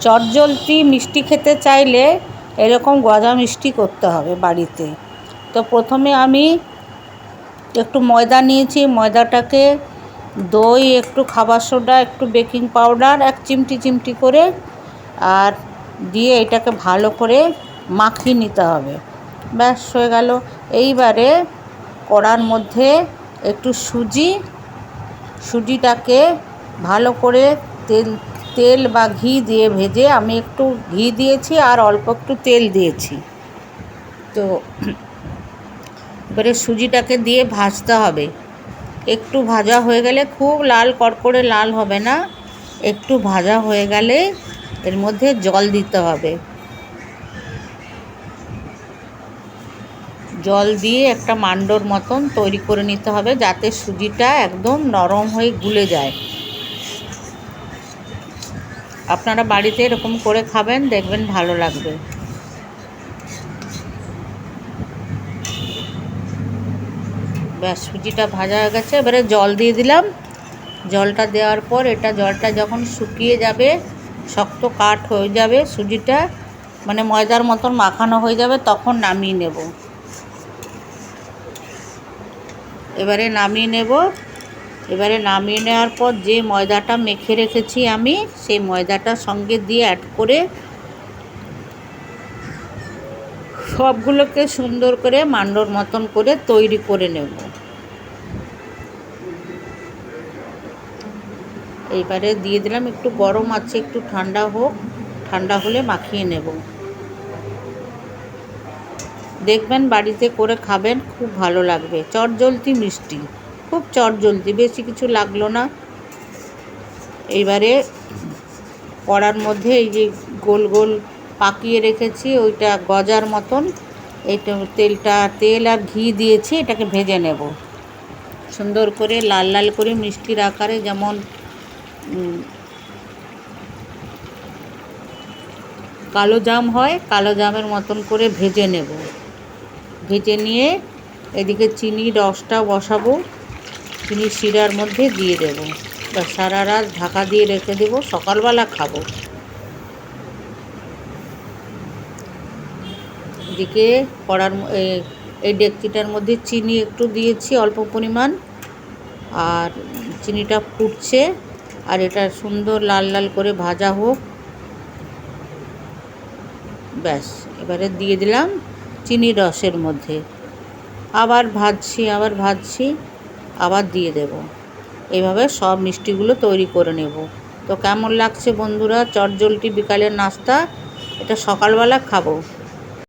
চটজলদি মিষ্টি খেতে চাইলে এরকম গজা মিষ্টি করতে হবে বাড়িতে। তো প্রথমে আমি একটু ময়দা নিয়েছি, ময়দাটাকে দই, একটু খাবার সোডা, একটু বেকিং পাউডার 1 চিমটি করে আর দিয়ে এটাকে ভালো করে মাখিয়ে নিতে হবে। ব্যাস হয়ে গেল। এইবারে কড়ার মধ্যে একটু সুজিটাকে ভালো করে তেল বা ঘি দিয়ে ভেজে, আমি একটু ঘি দিয়েছি আর অল্প একটু তেল দিয়েছি। তো এবারে সুজিটাকে দিয়ে ভাজতে হবে। একটু ভাজা হয়ে গেলে, খুব লাল কড়কড়ে লাল হবে না, একটু ভাজা হয়ে গেলে এর মধ্যে জল দিতে হবে। জল দিয়ে একটা মান্ডোর মতন তৈরি করে নিতে হবে, যাতে সুজিটা একদম নরম হয়ে গুলে যায়। আপনারা বাড়িতে এরকম করে খাবেন, দেখবেন ভালো লাগবে। ব্যাস, সুজিটা ভাজা হয়ে গেছে। এবারে জল দিয়ে দিলাম। জলটা দেওয়ার পর জলটা যখন শুকিয়ে যাবে, শক্ত কাঠ হয়ে যাবে, সুজিটা মানে ময়দার মতন মাখানো হয়ে যাবে, তখন নামিয়ে নেব। এবারে নামিয়ে নেওয়ার পর যে ময়দাটা মেখে রেখেছি আমি, সেই ময়দাটার সঙ্গে দিয়ে অ্যাড করে সবগুলোকে সুন্দর করে মান্ডোর মতন করে তৈরি করে নেব। এইবারে দিয়ে দিলাম, একটু গরম আছে, একটু ঠান্ডা হোক, ঠান্ডা হলে মাখিয়ে নেব। দেখবেন বাড়িতে করে খাবেন, খুব ভালো লাগবে। চটজলদি মিষ্টি, খুব চটজলদি, বেশি কিছু লাগলো না। এইবারে কড়ার মধ্যে এই যে গোল গোল পাকিয়ে রেখেছি, ওইটা গজার মতন, এইটা তেল আর ঘি দিয়েছি, এটাকে ভেজে নেব সুন্দর করে, লাল লাল করে, মিষ্টির আকারে, যেমন কালো জাম হয়, কালো জামের মতন করে ভেজে নেব। ভেজে নিয়ে এদিকে চিনির রসটা বসাবো, চিনির শিরার মধ্যে দিয়ে দেবো। বা সারা রাত ঢাকা দিয়ে রেখে দেবো, সকালবেলা খাবো। এদিকে এই ডেকচিটার মধ্যে চিনি একটু দিয়েছি, অল্প পরিমাণ, আর চিনিটা ফুটছে, আর এটা সুন্দর লাল লাল করে ভাজা হোক। ব্যাস, এবারে দিয়ে দিলাম চিনির রসের মধ্যে, আবার ভাজছি, আবার দিয়ে দেব। এইভাবে সব মিষ্টিগুলো তৈরি করে নেব। তো কেমন লাগছে বন্ধুরা চটজলদি বিকালের নাস্তা? এটা সকালবেলা খাবো।